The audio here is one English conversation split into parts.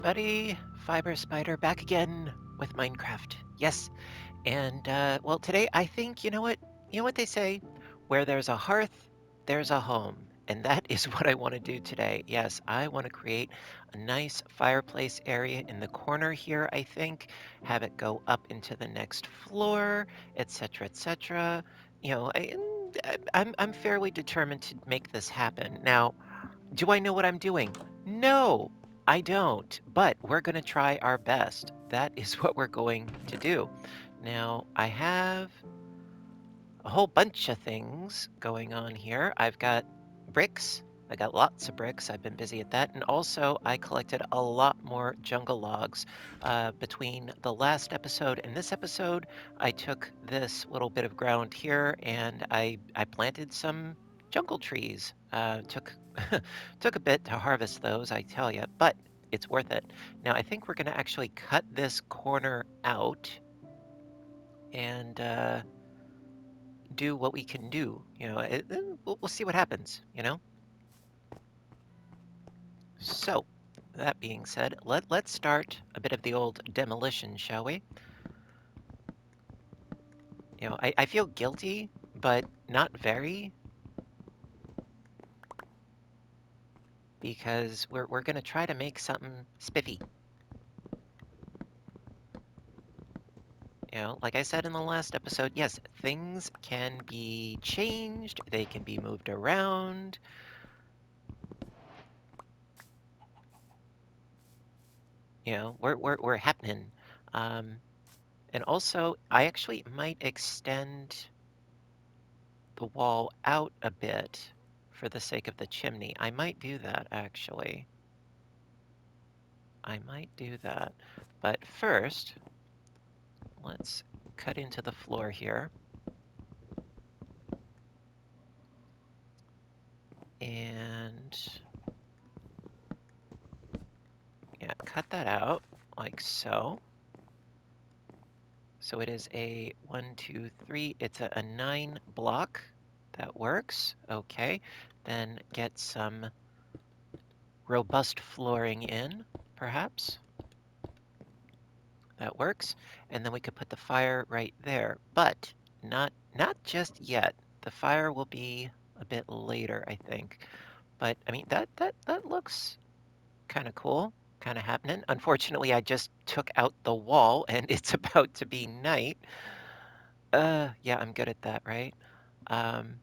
Buddy, Fiber Spider back again with Minecraft. Yes, and well, today I think you know what they say, where there's a hearth, there's a home, and that is what I want to do today. Yes, I want to create a nice fireplace area in the corner here. I think have it go up into the next floor, etc., etc. I'm fairly determined to make this happen. Now, do I know what I'm doing? No, I don't, but we're going to try our best. That is what we're going to do. Now, I have a whole bunch of things going on here. I've got bricks. I got lots of bricks. I've been busy at that. And also, I collected a lot more jungle logs. Between the last episode and this episode, I took this little bit of ground here and I planted some jungle trees. Took a bit to harvest those, I tell you, but it's worth it. Now, I think we're going to actually cut this corner out and do what we can do. We'll see what happens, you know? So, that being said, let's start a bit of the old demolition, shall we? I feel guilty, but not very, because we're gonna try to make something spiffy. Like I said in the last episode, yes, things can be changed, they can be moved around. We're happening. Um, and also, I actually might extend the wall out a bit for the sake of the chimney. I might do that, actually. I might do that. But first, let's cut into the floor here. And yeah, cut that out like so. So it is a 1, 2, 3. It's a 9 block. That works. Okay. Then get some robust flooring in, perhaps. That works. And then we could put the fire right there, but not just yet. The fire will be a bit later, I think. But I mean that looks kind of cool, kind of happening. Unfortunately, I just took out the wall and it's about to be night. Yeah, I'm good at that, right? Um,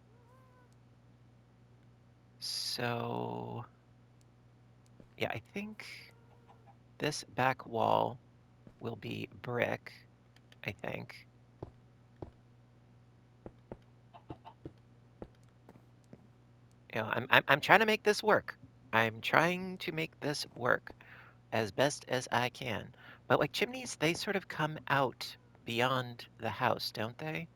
so yeah, I think this back wall will be brick, I think. I'm trying to make this work. I'm trying to make this work as best as I can. But like chimneys, they sort of come out beyond the house, don't they?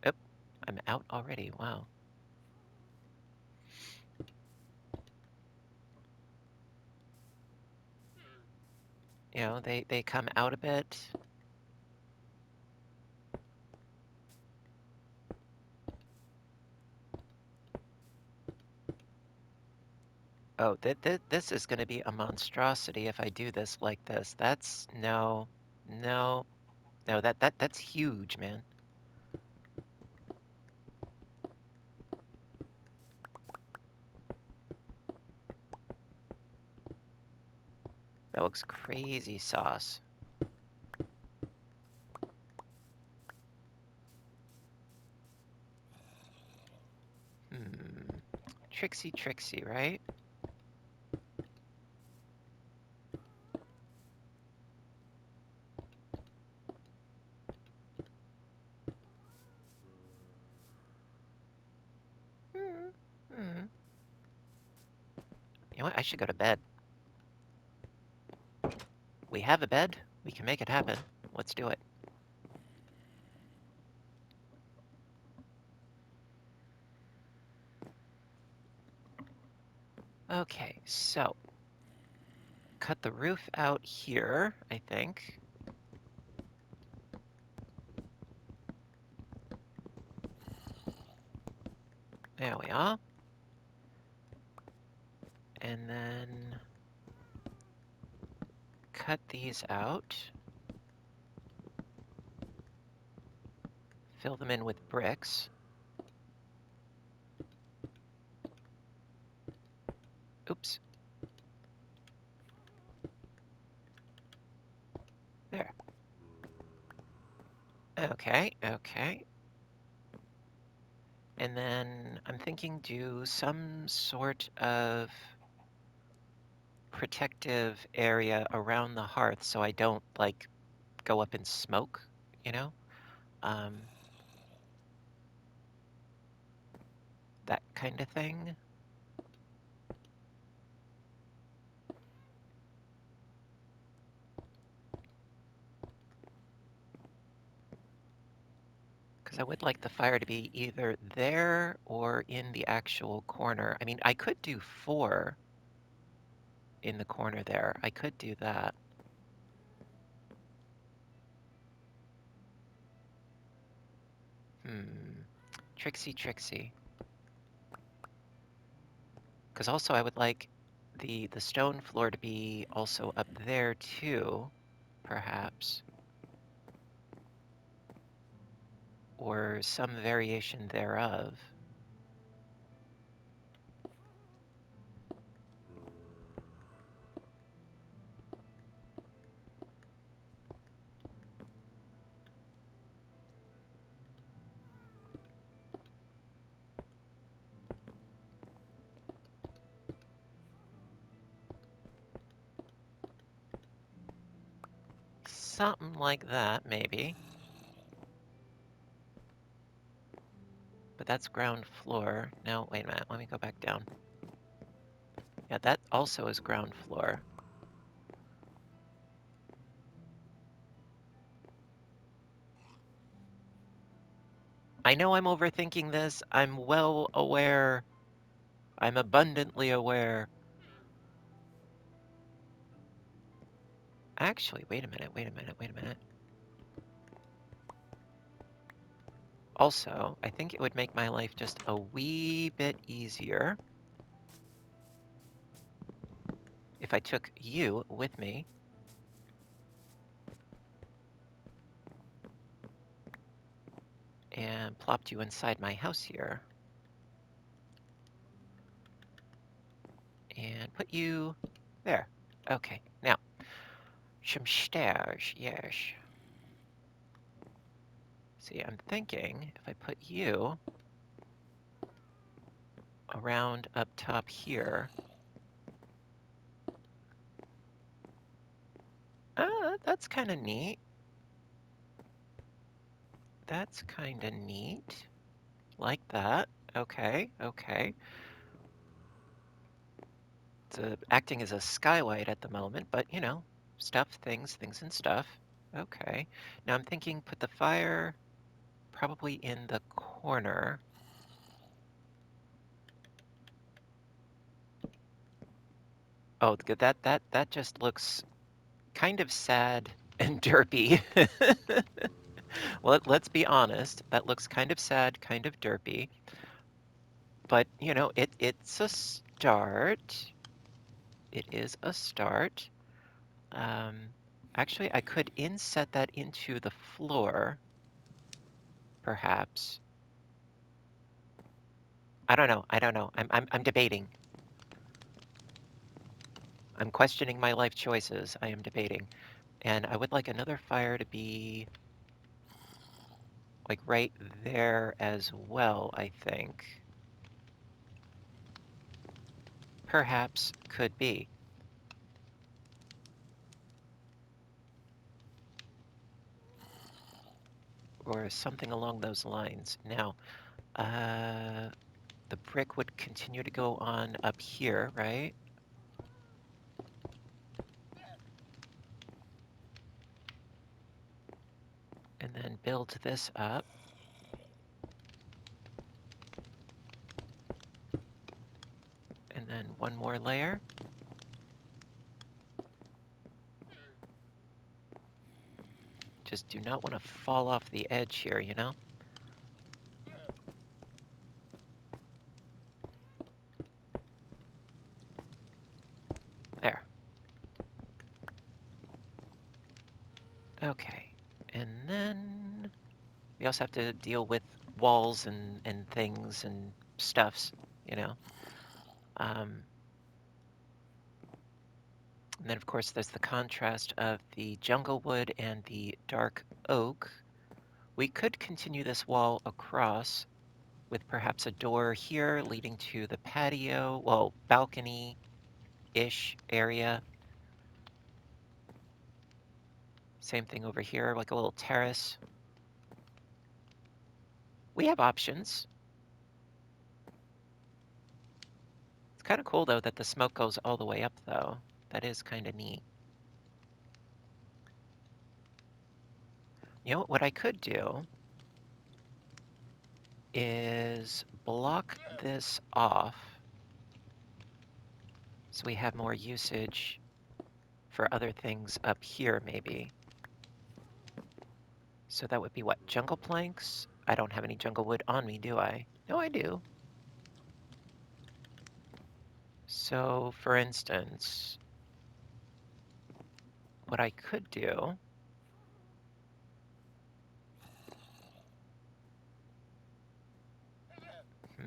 Oh, I'm out already. Wow. They come out a bit. Oh, this is going to be a monstrosity if I do this like this. That's no, no, no. That's huge, man. That looks crazy sauce. Hmm. Tricksy, tricksy, right? Hmm. Hmm. You know what? I should go to bed. We have a bed. We can make it happen. Let's do it. Okay, so cut the roof out here, I think. There we are. And then cut these out. Fill them in with bricks. Oops. There. Okay, okay. And then I'm thinking do some sort of protective area around the hearth so I don't, like, go up in smoke, you know? Um, that kind of thing. Because I would like the fire to be either there or in the actual corner. I mean, I could do 4 in the corner there. I could do that. Tricksy, tricksy. Because also I would like the stone floor to be also up there too, perhaps. Or some variation thereof. Something like that, maybe. But that's ground floor. Now, wait a minute, let me go back down. Yeah, that also is ground floor. I know I'm overthinking this. I'm well aware. I'm abundantly aware. Actually, wait a minute, wait a minute, wait a minute. Also, I think it would make my life just a wee bit easier if I took you with me and plopped you inside my house here and put you there. Okay, now, some stairs, yes. See, I'm thinking if I put you around up top here. That's kind of neat. That's kind of neat. Like that. Okay, okay. It's acting as a skylight at the moment, but you know, stuff, things and stuff. Okay. Now I'm thinking put the fire probably in the corner. Oh, that just looks kind of sad and derpy. Well, let's be honest. That looks kind of sad, kind of derpy. But, you know, it's a start. It is a start. Um, Actually, I could inset that into the floor, perhaps. I don't know. I don't know. I'm debating. I'm questioning my life choices. I am debating. And I would like another fire to be like right there as well, I think. Perhaps could be. Or something along those lines. Now, the brick would continue to go on up here, right? And then build this up. And then one more layer. Just do not want to fall off the edge here, you know? Okay. And then we also have to deal with walls and things and stuffs, you know. Um, and then, of course, there's the contrast of the jungle wood and the dark oak. We could continue this wall across with perhaps a door here leading to the patio, well, balcony-ish area. Same thing over here, like a little terrace. We have options. It's kind of cool, though, that the smoke goes all the way up, though. That is kind of neat. You know what I could do is block this off so we have more usage for other things up here, maybe. So that would be what? Jungle planks? I don't have any jungle wood on me, do I? No, I do. So, for instance, what I could do... Hmm,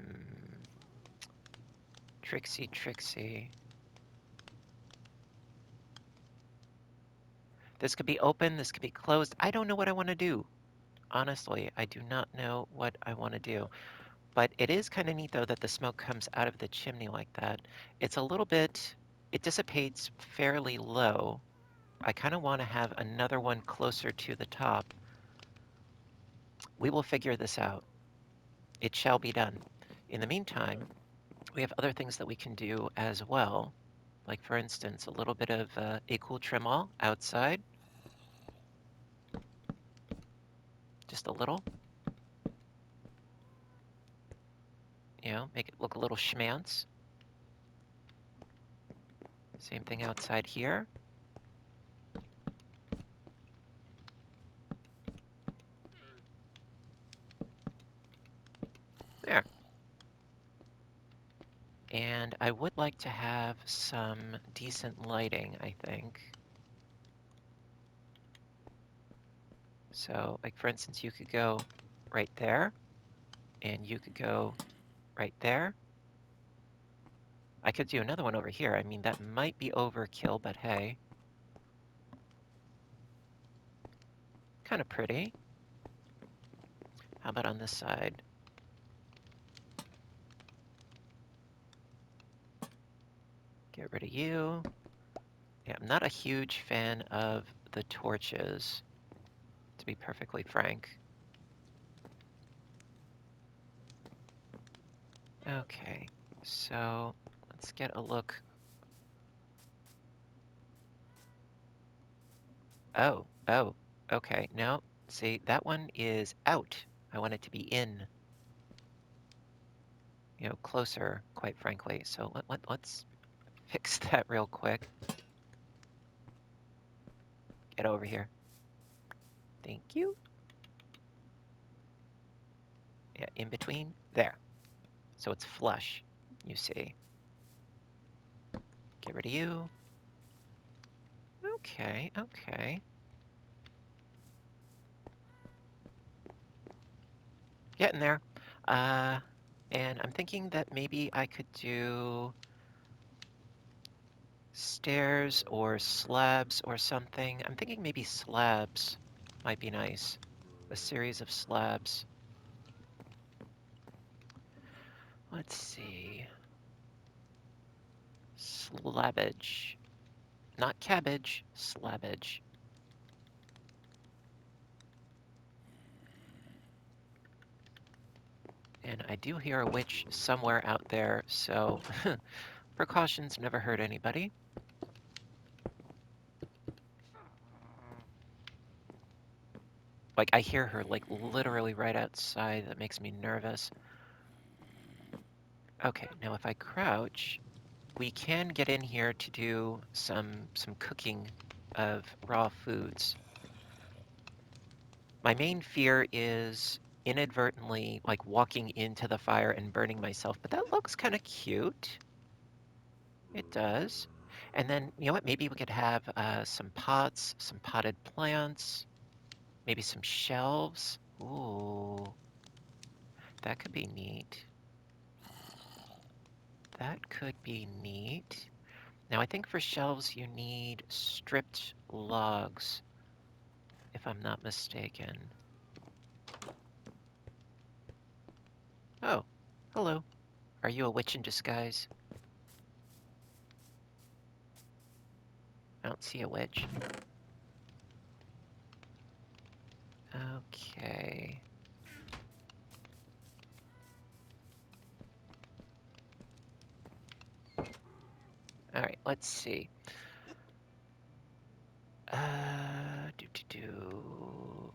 Trixie. This could be open, this could be closed. I don't know what I want to do. Honestly, I do not know what I want to do. But it is kind of neat, though, that the smoke comes out of the chimney like that. It's a little bit... It dissipates fairly low. I kind of want to have another one closer to the top. We will figure this out. It shall be done. In the meantime, we have other things that we can do as well. Like, for instance, a little bit of a cool trim all outside. Just a little. You know, make it look a little schmance. Same thing outside here. There. And I would like to have some decent lighting, I think. So, like, for instance, you could go right there, and you could go right there. I could do another one over here. I mean, that might be overkill, but hey. Kind of pretty. How about on this side? Get rid of you. Yeah, I'm not a huge fan of the torches, to be perfectly frank. Okay, so let's get a look. Oh, okay. No, see, that one is out. I want it to be in, you know, closer, quite frankly. So let's fix that real quick. Get over here. Thank you. Yeah, in between. There. So it's flush, you see. Get rid of you. Okay. Getting there. And I'm thinking that maybe I could do stairs or slabs or something. I'm thinking maybe slabs might be nice. A series of slabs. Let's see. Slabbage. Not cabbage, slabbage. And I do hear a witch somewhere out there, so precautions never hurt anybody. Like, I hear her, like, literally right outside. That makes me nervous. Okay, now if I crouch, we can get in here to do some cooking of raw foods. My main fear is inadvertently, like, walking into the fire and burning myself, but that looks kind of cute. It does. And then, you know what, maybe we could have some pots, some potted plants. Maybe some shelves. Ooh, that could be neat. That could be neat. Now, I think for shelves you need stripped logs, if I'm not mistaken. Oh, hello. Are you a witch in disguise? I don't see a witch. Okay. All right, let's see. Do.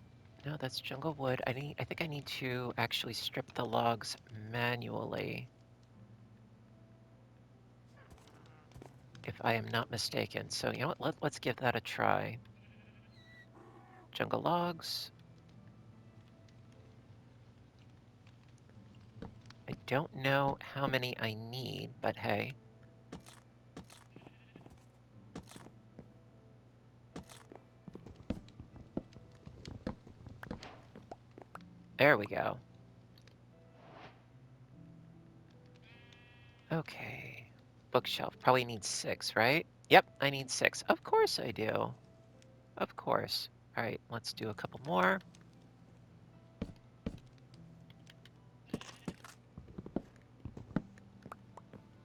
No, that's jungle wood. I think I need to actually strip the logs manually, if I am not mistaken. So, you know what? Let's give that a try. Jungle logs. I don't know how many I need, but hey. There we go. Okay. Bookshelf. Probably needs 6, right? Yep, I need 6. Of course I do. Of course. All right, let's do a couple more.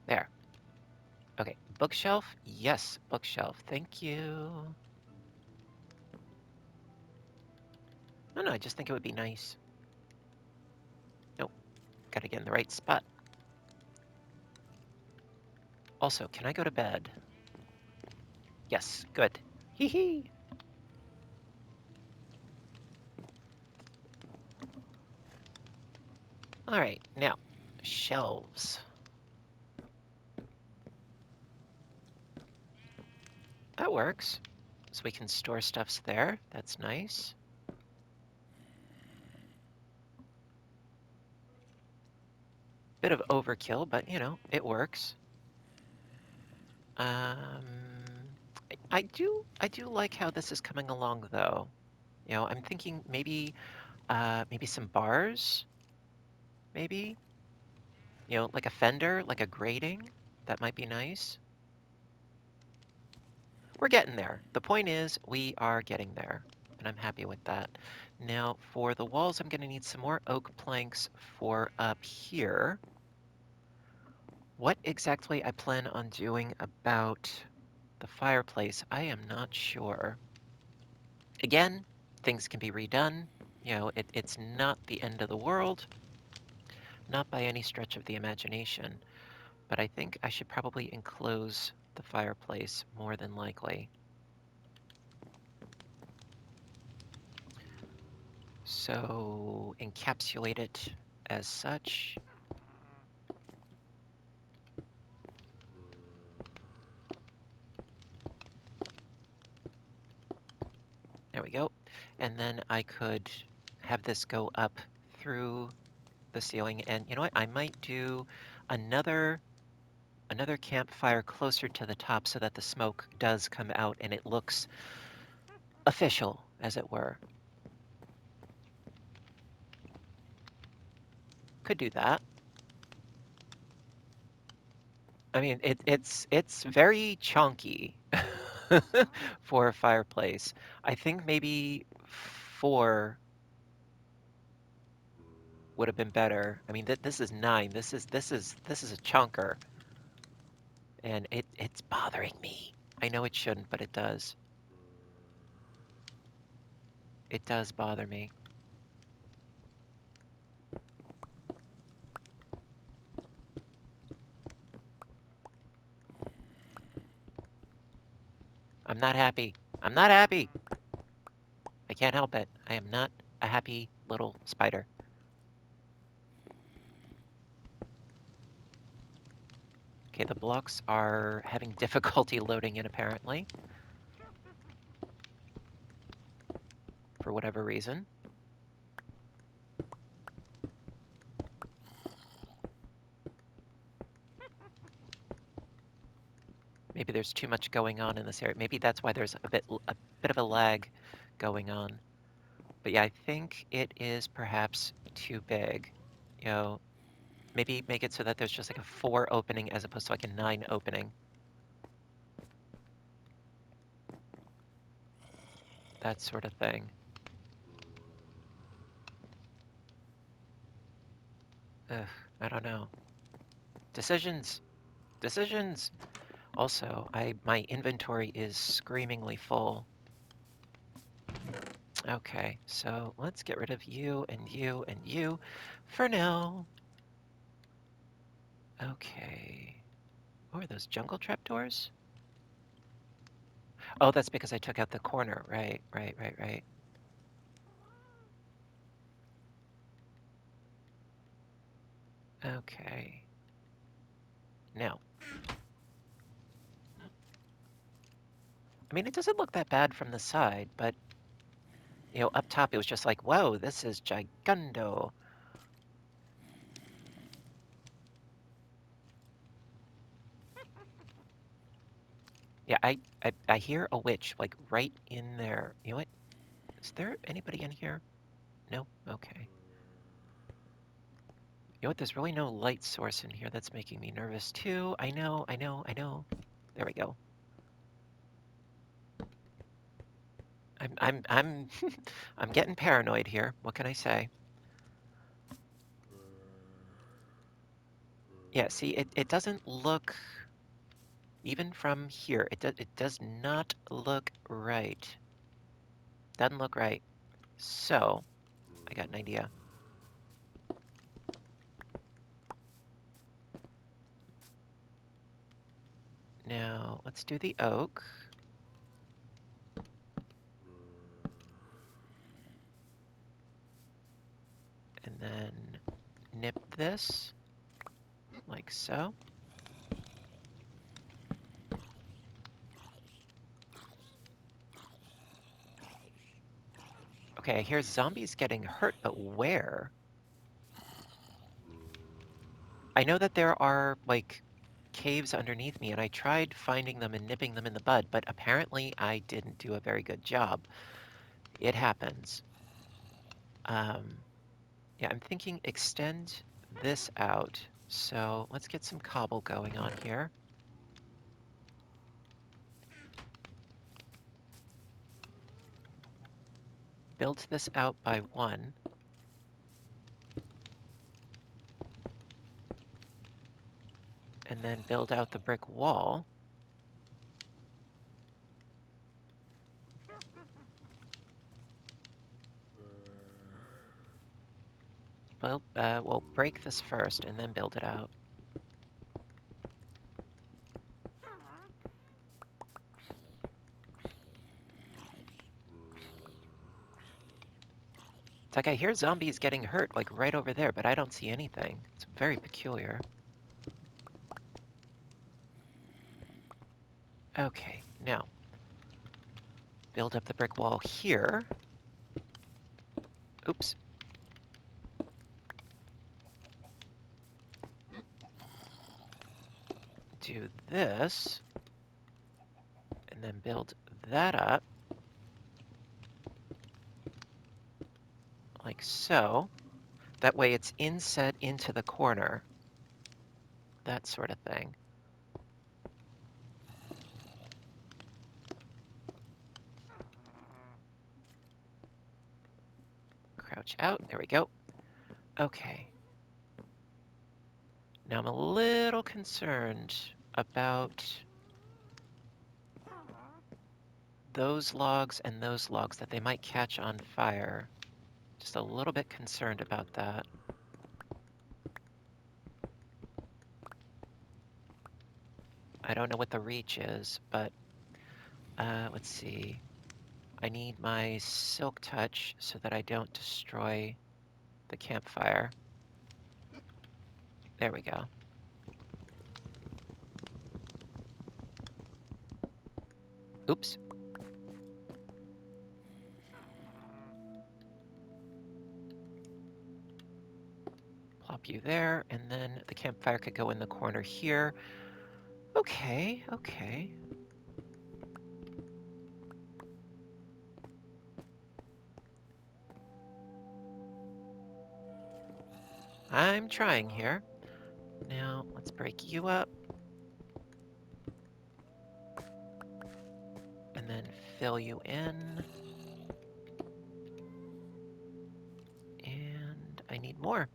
There. Okay, bookshelf? Yes, bookshelf. Thank you. No, I just think it would be nice. Nope, gotta get in the right spot. Also, can I go to bed? Yes, good. Hee hee. All right, now, shelves. That works. So we can store stuffs there. That's nice. Bit of overkill, but you know, it works. Um, I do like how this is coming along though. You know, I'm thinking maybe some bars, maybe. You know, like a fender, like a grating. That might be nice. We're getting there. The point is, we are getting there, and I'm happy with that. Now, for the walls, I'm going to need some more oak planks for up here. What exactly I plan on doing about the fireplace, I am not sure. Again, things can be redone. You know, it's not the end of the world, not by any stretch of the imagination, but I think I should probably enclose the fireplace more than likely. So encapsulate it as such. There we go. And then I could have this go up through the ceiling. And you know what? I might do another campfire closer to the top so that the smoke does come out and it looks official, as it were. Could do that. I mean, it's very chunky for a fireplace. I think maybe 4 would have been better. I mean, this is 9. This is a chunker, and it's bothering me. I know it shouldn't, but it does. It does bother me. I'm not happy. I'm not happy. I can't help it. I am not a happy little spider. Okay, the blocks are having difficulty loading in apparently, for whatever reason. Maybe there's too much going on in this area. Maybe that's why there's a bit of a lag going on. But yeah, I think it is perhaps too big. You know, maybe make it so that there's just like a 4 opening as opposed to like a 9 opening. That sort of thing. Ugh, I don't know. Decisions! Decisions! Also, my inventory is screamingly full. Okay, so let's get rid of you and you and you for now. Okay. Oh, are those jungle trapdoors? Oh, that's because I took out the corner. Right, right, right, right. Okay. Now, I mean, it doesn't look that bad from the side, but, you know, up top it was just like, whoa, this is gigundo. Yeah, I hear a witch, like, right in there. You know what? Is there anybody in here? No? Okay. You know what? There's really no light source in here. That's making me nervous, too. I know, I know, I know. There we go. I'm I'm getting paranoid here. What can I say? Yeah, see, it doesn't look, even from here, it does not look right. Doesn't look right. So, I got an idea. Now, let's do the oak. And then nip this, like so. Okay, I hear zombies getting hurt, but where? I know that there are, like, caves underneath me, and I tried finding them and nipping them in the bud, but apparently I didn't do a very good job. It happens. Yeah, I'm thinking extend this out. So let's get some cobble going on here. Build this out by 1. And then build out the brick wall. Well, we'll break this first and then build it out. It's like I hear zombies getting hurt, like right over there, but I don't see anything. It's very peculiar. Okay, now build up the brick wall here. Oops. Do this, and then build that up, like so. That way it's inset into the corner. That sort of thing. Crouch out. There we go. Okay. Now I'm a little concerned about those logs and those logs, that they might catch on fire. Just a little bit concerned about that. I don't know what the reach is, but let's see. I need my silk touch so that I don't destroy the campfire. There we go. Oops. Plop you there, and then the campfire could go in the corner here. Okay, okay. I'm trying here. Now, let's break you up. And then fill you in. And I need more.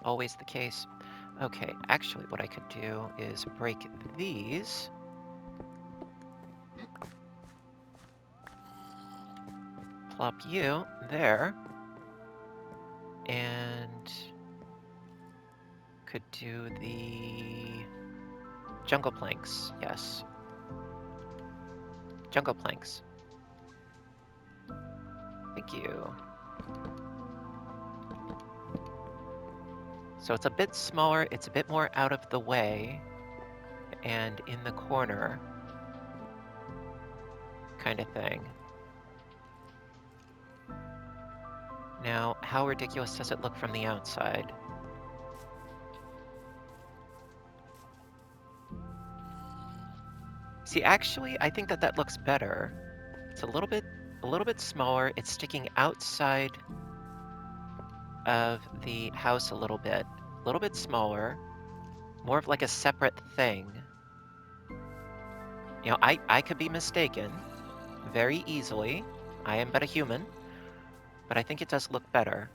Always the case. Okay, actually what I could do is break these. Plop you there. And could do the jungle planks, yes. Jungle planks. Thank you. So it's a bit smaller, it's a bit more out of the way, and in the corner, kind of thing. Now, how ridiculous does it look from the outside? See, actually, I think that that looks better. It's a little bit smaller. It's sticking outside of the house a little bit smaller, more of like a separate thing. You know, I could be mistaken very easily. I am but a human, but I think it does look better.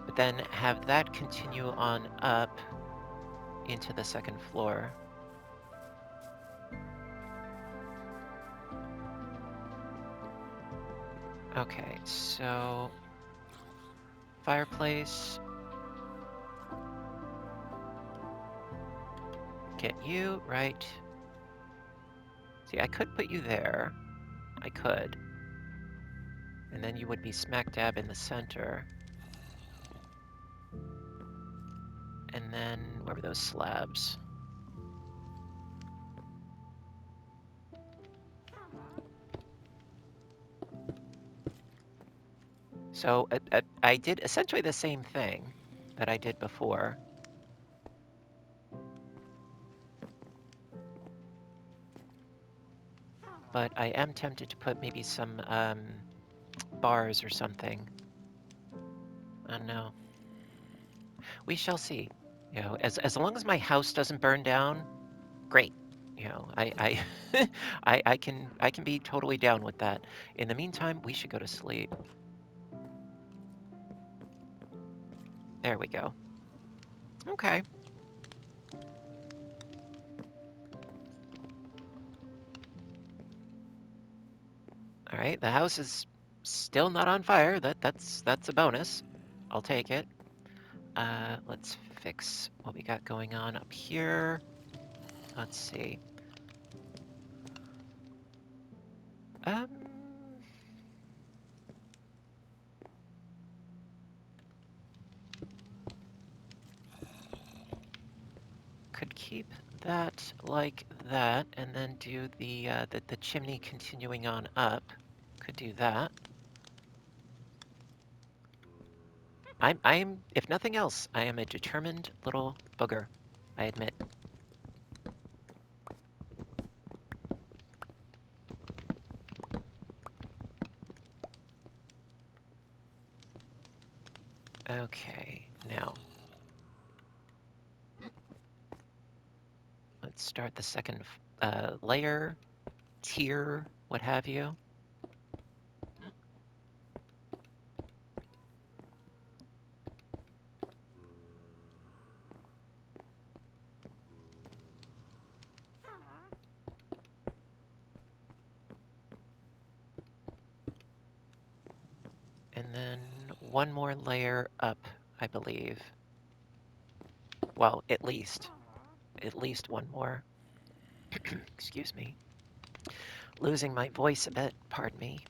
But then have that continue on up into the second floor. Okay, so fireplace. Get you, right. See, I could put you there. I could. And then you would be smack dab in the center. And then, where were those slabs? So I did essentially the same thing that I did before. But I am tempted to put maybe some bars or something. I don't know. We shall see. You know, as long as my house doesn't burn down, great. You know, I can be totally down with that. In the meantime, we should go to sleep. There we go. Okay. All right, the house is still not on fire. That's a bonus. I'll take it. Let's fix what we got going on up here. Let's see. Um, could keep that like that, and then do the chimney continuing on up. Could do that. I'm if nothing else, I am a determined little booger. I admit. Okay, now let's start the second layer, tier, what have you. And then one more layer up, I believe. Well, at least one more. Excuse me. Losing my voice a bit, pardon me.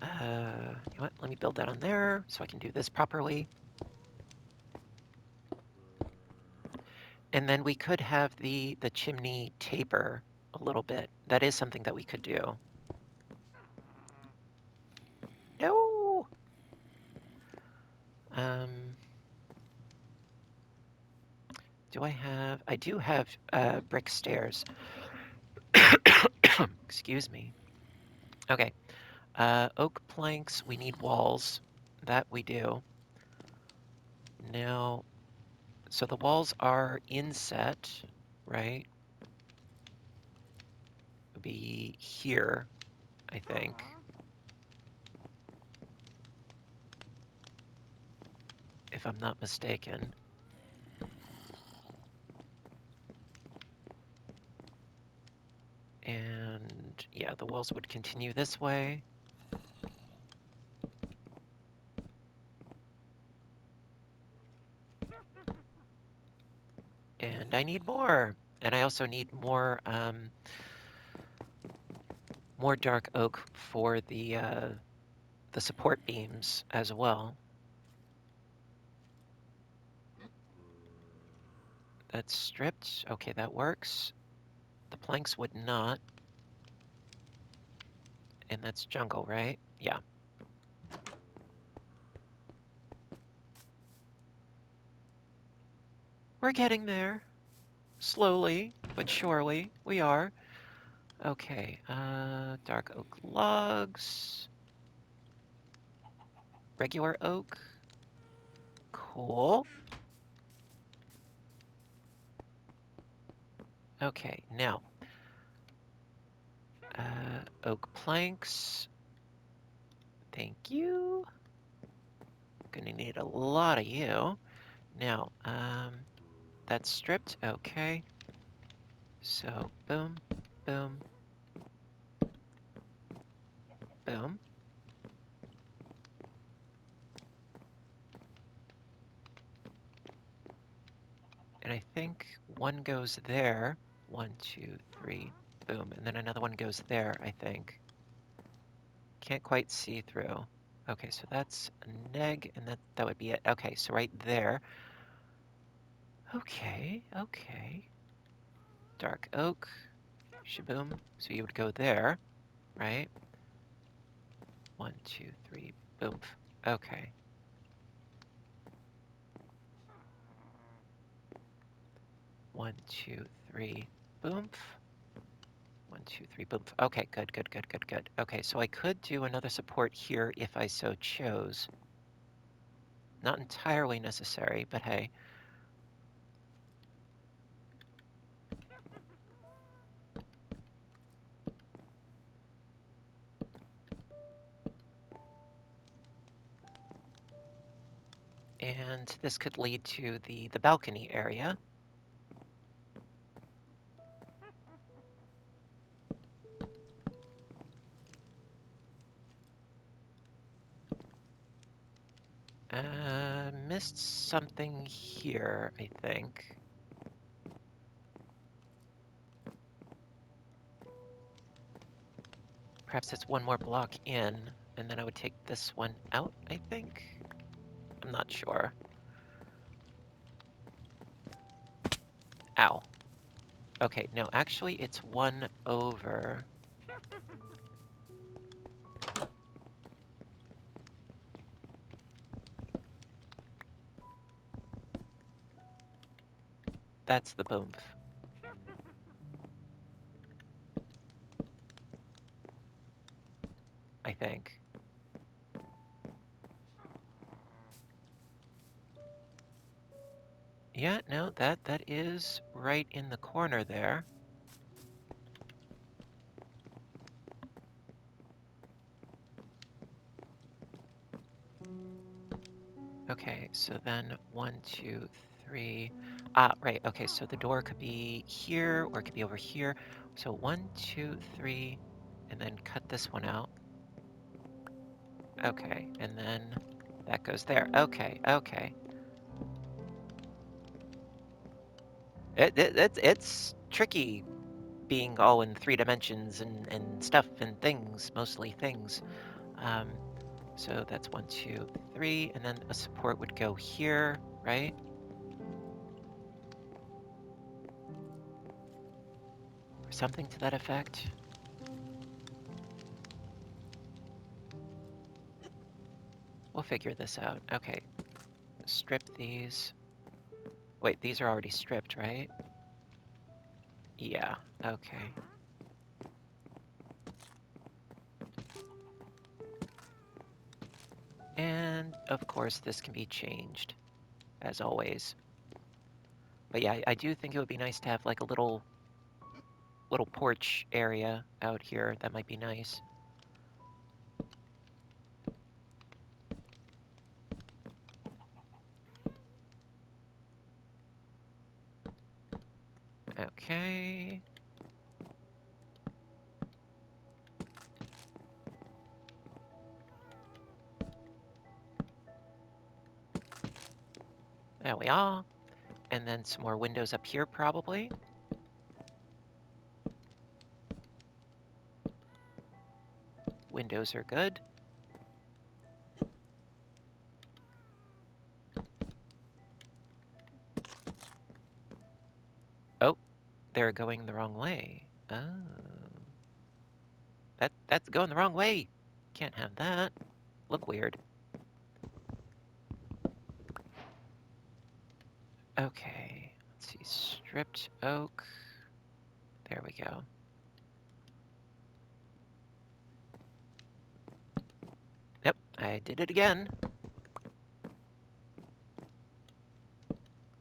You know what, let me build that on there so I can do this properly. And then we could have the chimney taper a little bit. That is something that we could do. No! Do I have... I do have brick stairs. Excuse me. Okay. Oak planks, we need walls. That we do. Now, so the walls are inset, right? Would be here, I think. If I'm not mistaken. And yeah, the walls would continue this way. And I need more. And I also need more dark oak for the support beams as well. That's stripped. Okay, that works. The planks would not. And that's jungle, right? Yeah. We're getting there. Slowly, but surely. We are. Okay, dark oak logs. Regular oak. Cool. Okay, now. Oak planks. Thank you. Gonna need a lot of you. Now, that's stripped. Okay. So, boom, boom, boom. And I think one goes there. 1, 2, 3, boom. And then another one goes there, I think. Can't quite see through. Okay, so that's a neg, and that would be it. Okay, so right there. Okay, okay. Dark oak. Shaboom. So you would go there, right? 1, 2, 3, boom. Okay. 1, 2, 3, boom. 1, 2, 3, boom. Okay, good, good, good, good, good. Okay, so I could do another support here if I so chose. Not entirely necessary, but hey. And this could lead to the balcony area. Missed something here, I think. Perhaps it's one more block in, and then I would take this one out, I think? I'm not sure. Ow. Okay, no, actually it's one over. That's the boom, I think. Yeah, no, that is right in the corner there. Okay, so then 1, 2, 3. Ah, right, okay, so the door could be here or it could be over here. So 1, 2, 3, and then cut this one out. Okay, and then that goes there. Okay, okay. It's tricky being all in 3 dimensions and stuff and things, mostly things. Um, so that's 1, 2, 3, and then a support would go here, right? Or something to that effect. We'll figure this out. Okay, strip these. Wait, these are already stripped, right? Yeah, okay. And of course this can be changed. as always. But yeah, I do think it would be nice to have like a little porch area out here. That might be nice. Okay. There we are. And then some more windows up here, probably. Windows are good. Oh, they're going the wrong way. Oh. That's going the wrong way. Can't have that. Look weird. Okay. Let's see. Stripped oak. There we go. Yep, I did it again.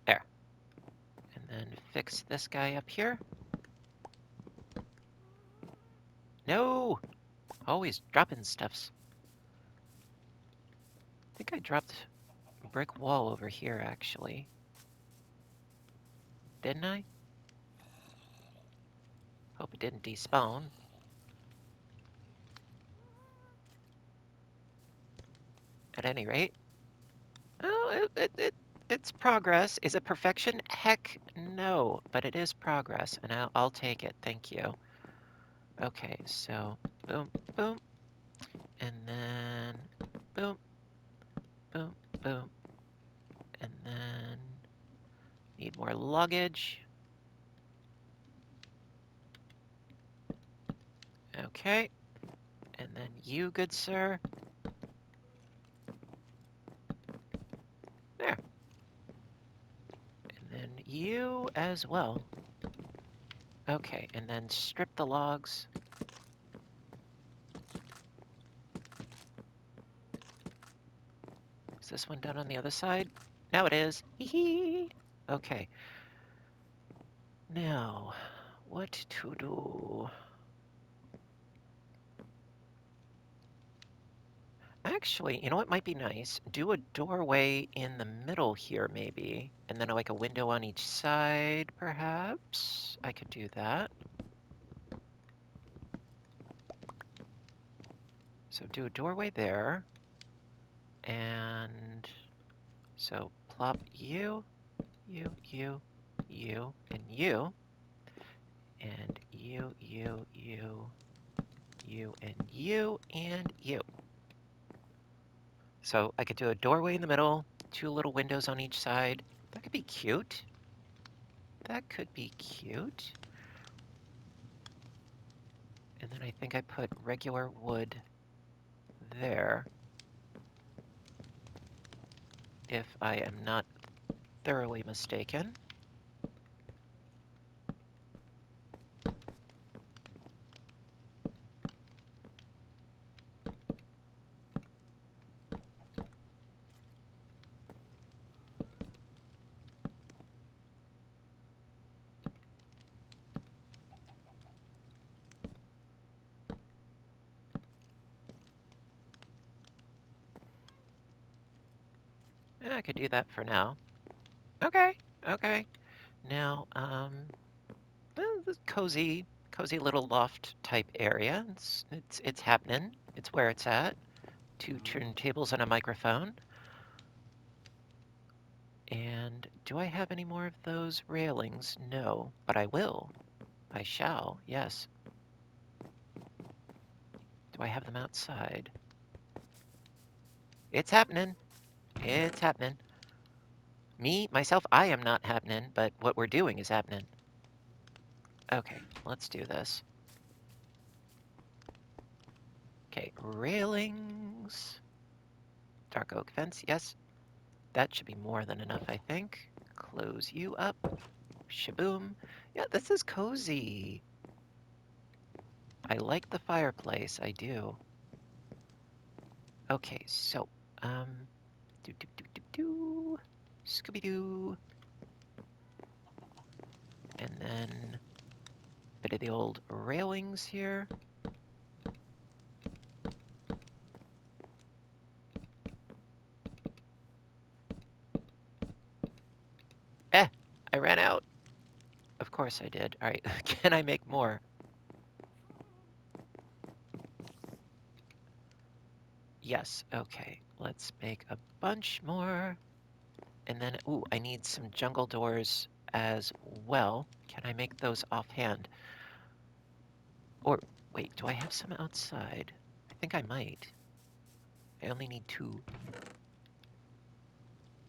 There. And then fix this guy up here. No! Always dropping stuffs. I think I dropped a brick wall over here, actually. Didn't I? Hope it didn't despawn. At any rate. Oh, it's progress. Is it perfection? Heck no. But it is progress, and I'll take it. Thank you. Okay, so boom, boom. And then boom, boom, boom. And then need more luggage. Okay. And then you, good sir. There. And then you as well. Okay, and then strip the logs. Is this one done on the other side? Now it is. Hee hee. Okay. Now, what to do? Actually, you know what might be nice? Do a doorway in the middle here, maybe. And then like a window on each side, perhaps? I could do that. So do a doorway there. And so plop you, you, you, you, and you. And you, and you, and you. So I could do a doorway in the middle, two little windows on each side. That could be cute. That could be cute. And then I think I put regular wood there, if I am not thoroughly mistaken. Yeah, I could do that for now. Okay, okay. Now, well, this cozy little loft type area. It's happening. It's where it's at. Two turntables and a microphone. And do I have any more of those railings? No, but I will. I shall, yes. Do I have them outside? It's happening. It's happening. Myself, I am not happening, but what we're doing is happening. Okay, let's do this. Okay, railings. Dark oak fence, yes. That should be more than enough, I think. Close you up. Shaboom. Yeah, this is cozy. I like the fireplace, I do. Okay, so, do. Scooby-Doo. And then a bit of the old railings here. I ran out. Of course I did. All right, can I make more? Yes, okay. Let's make a bunch more. And then, ooh, I need some jungle doors as well. Can I make those offhand? Or, wait, do I have some outside? I think I might. I only need 2.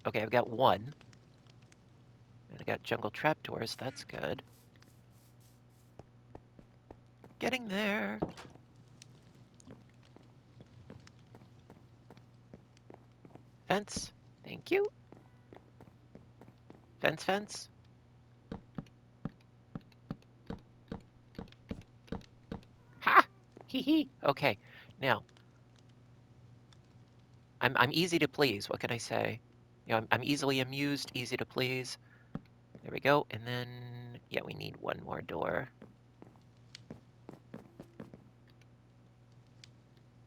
Okay, I've got 1. And I got jungle trapdoors, that's good. Getting there. Fence. Thank you. Fence, fence. Ha! Hee hee. Okay, now, I'm easy to please. What can I say? You know, I'm easily amused, easy to please. There we go. And then, yeah, we need 1 more door.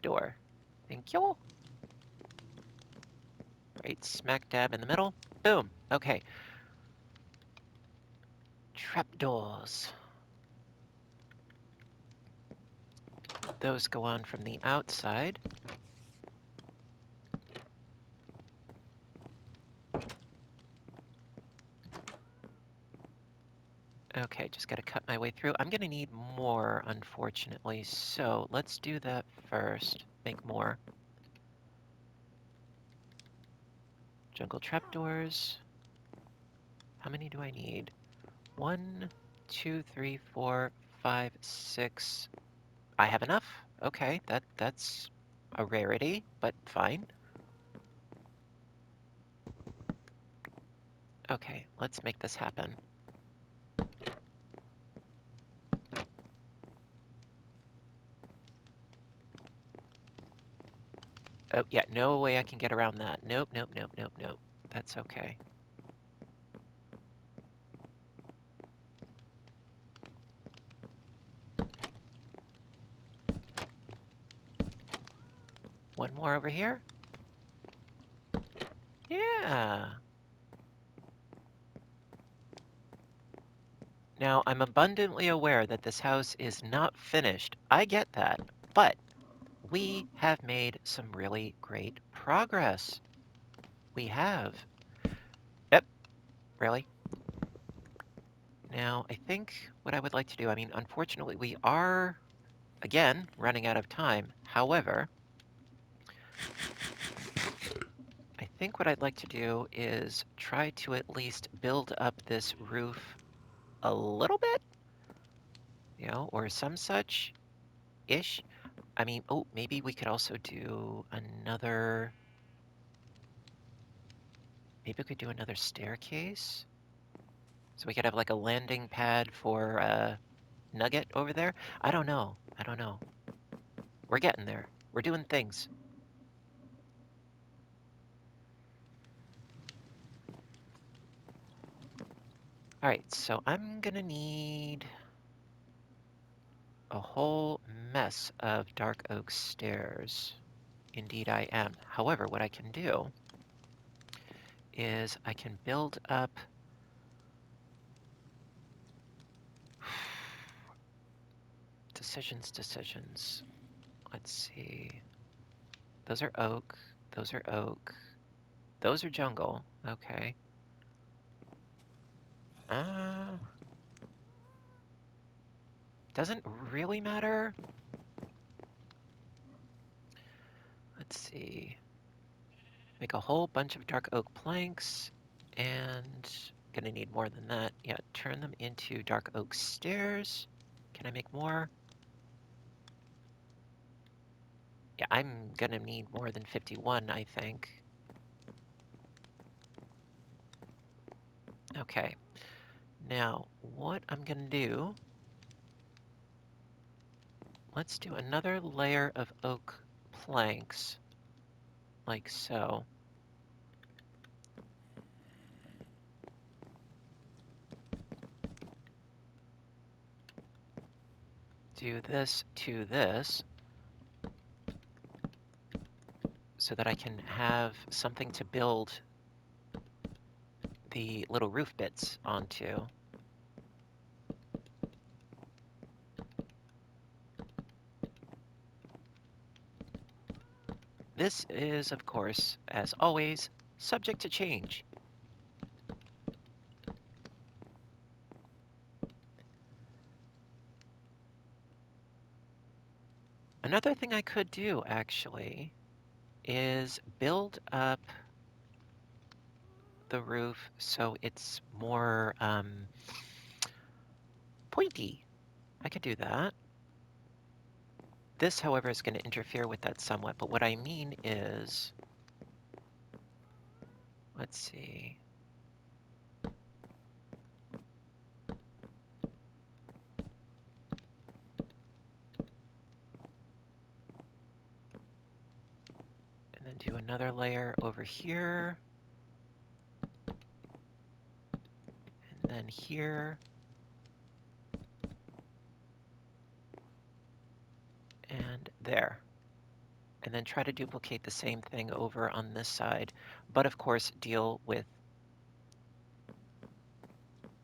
Door. Thank you. Right smack dab in the middle. Boom. Okay. Trapdoors. Those go on from the outside. Okay, just gotta cut my way through. I'm gonna need more, unfortunately, so let's do that first. Make more. Jungle trapdoors. How many do I need? 1, 2, 3, 4, 5, 6. I have enough. Okay, that's a rarity, but fine. Okay, let's make this happen. Oh, yeah, no way I can get around that. Nope, nope, nope, nope, nope. That's okay. One more over here. Yeah. Now, I'm abundantly aware that this house is not finished. I get that. But we have made some really great progress. We have. Yep, really. Now, I think what I would like to do, I mean, unfortunately, we are, again, running out of time. However, I think what I'd like to do is try to at least build up this roof a little bit, you know, or some such-ish. I mean, oh, maybe we could also do another, maybe we could do another staircase. So we could have like a landing pad for Nugget over there. I don't know. I don't know. We're getting there. We're doing things. All right, so I'm gonna need a whole mess of dark oak stairs. Indeed I am. However, what I can do is I can build up decisions. Let's see. Those are oak. Those are oak. Those are jungle. Okay. Uh, doesn't really matter. Let's see. Make a whole bunch of dark oak planks, and gonna need more than that. Yeah, turn them into dark oak stairs. Can I make more? Yeah, I'm gonna need more than 51, I think. Okay, now what I'm gonna do, let's do another layer of oak planks, like so. do this to this so that I can have something to build the little roof bits onto. This is, of course, as always, subject to change. Another thing I could do, actually, is build up the roof so it's more pointy. I could do that. This, however, is going to interfere with that somewhat, but what I mean is, let's see. And then do another layer over here. And then here. And there. And then try to duplicate the same thing over on this side, but of course deal with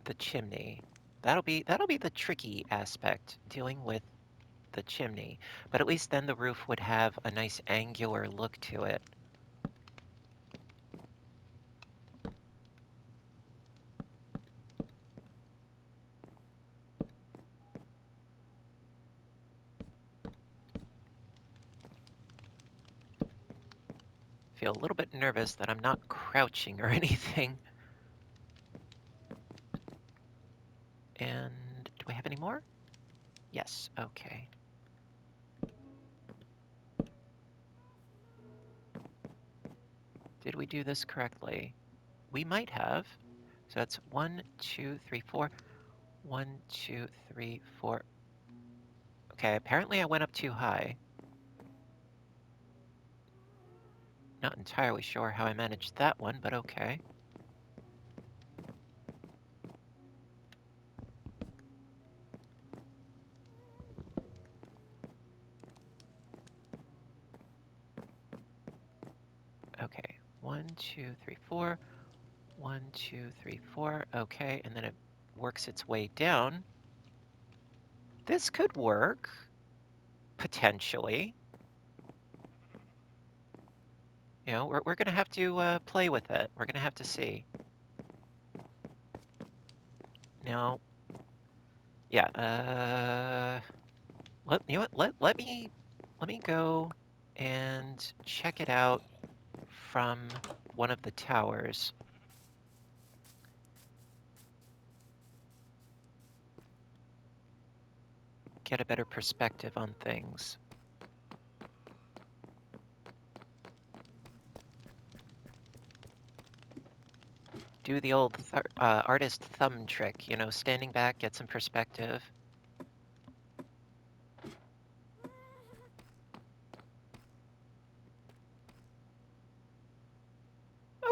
the chimney. That'll be the tricky aspect, dealing with the chimney. But at least then the roof would have a nice angular look to it. Feel a little bit nervous that I'm not crouching or anything. And do I have any more? Yes, okay. Did we do this correctly? We might have. So that's 1, 2, 3, 4. 1, 2, 3, 4. Okay, apparently I went up too high. Not entirely sure how I managed that one, but okay. Okay, 1, 2, 3, 4. 1, 2, 3, 4. Okay, and then it works its way down. This could work, potentially. You know, we're going to have to play with it. We're going to have to see. Now, yeah, you know what? Let me go and check it out from one of the towers. Get a better perspective on things. Do the old artist thumb trick, you know, standing back, get some perspective.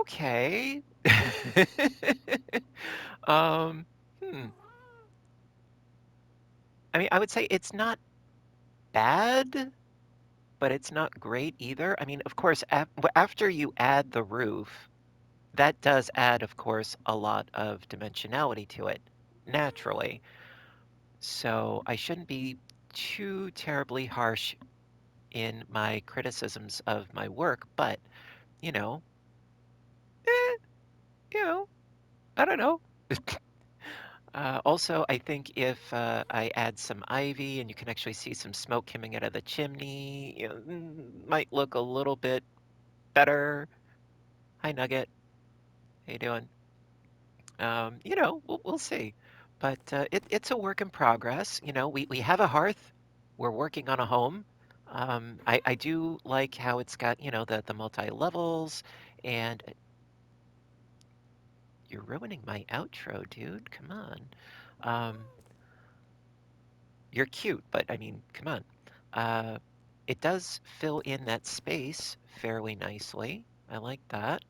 Okay. um, hmm. I mean, I would say it's not bad, but it's not great either. I mean, of course, after you add the roof, that does add, of course, a lot of dimensionality to it, naturally. So I shouldn't be too terribly harsh in my criticisms of my work, but, you know, eh, you know, I don't know. Also, I think if I add some ivy and you can actually see some smoke coming out of the chimney, you know, might look a little bit better. Hi, Nugget. How you doing? You know, we'll see. But it's a work in progress. You know, we have a hearth. We're working on a home. I do like how it's got, you know, the multi-levels, and you're ruining my outro, dude. Come on. Um, you're cute, but I mean, come on. Uh, it does fill in that space fairly nicely. I like that.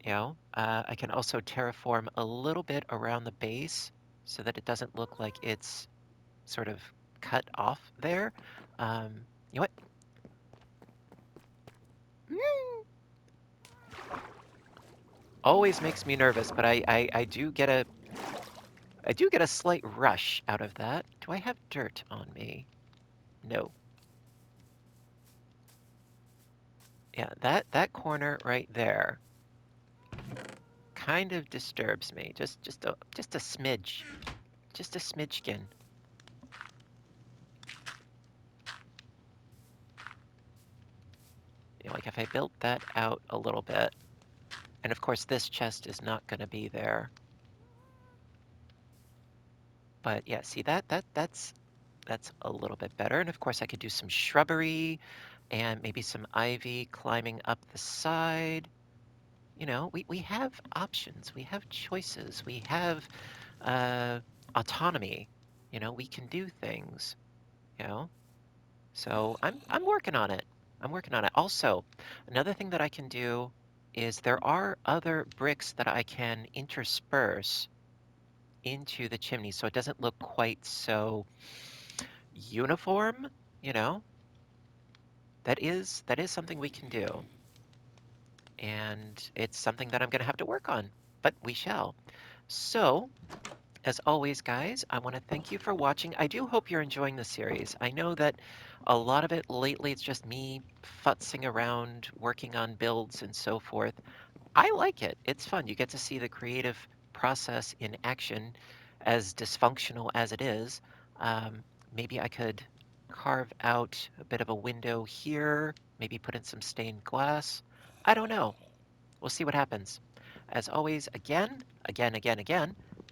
You know, I can also terraform a little bit around the base so that it doesn't look like it's sort of cut off there. You know what? Mm, always makes me nervous, but I do get a slight rush out of that. Do I have dirt on me? No. Yeah, that corner right there kind of disturbs me. Just a smidge. Just a smidgekin. You know, like if I built that out a little bit, and of course this chest is not going to be there. But yeah, see that's a little bit better. And of course I could do some shrubbery and maybe some ivy climbing up the side. You know, we have options, we have choices, we have uh, autonomy. You know, we can do things, you know. So I'm working on it. I'm working on it. Also, another thing that I can do is there are other bricks that I can intersperse into the chimney so it doesn't look quite so uniform, you know. That is something we can do. And it's something that I'm going to have to work on, but we shall. So, as always, guys, I want to thank you for watching. I do hope you're enjoying the series. I know that a lot of it lately, it's just me futzing around, working on builds and so forth. I like it. It's fun. You get to see the creative process in action, as dysfunctional as it is. Um, Maybe I could carve out a bit of a window here, maybe put in some stained glass. I don't know. We'll see what happens. As always, again,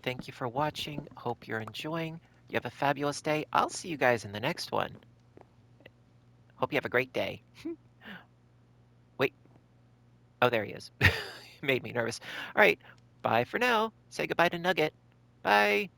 thank you for watching. Hope you're enjoying. You have a fabulous day. I'll see you guys in the next one. Hope you have a great day. Wait. Oh, there he is. Made me nervous. All right. Bye for now. Say goodbye to Nugget. Bye.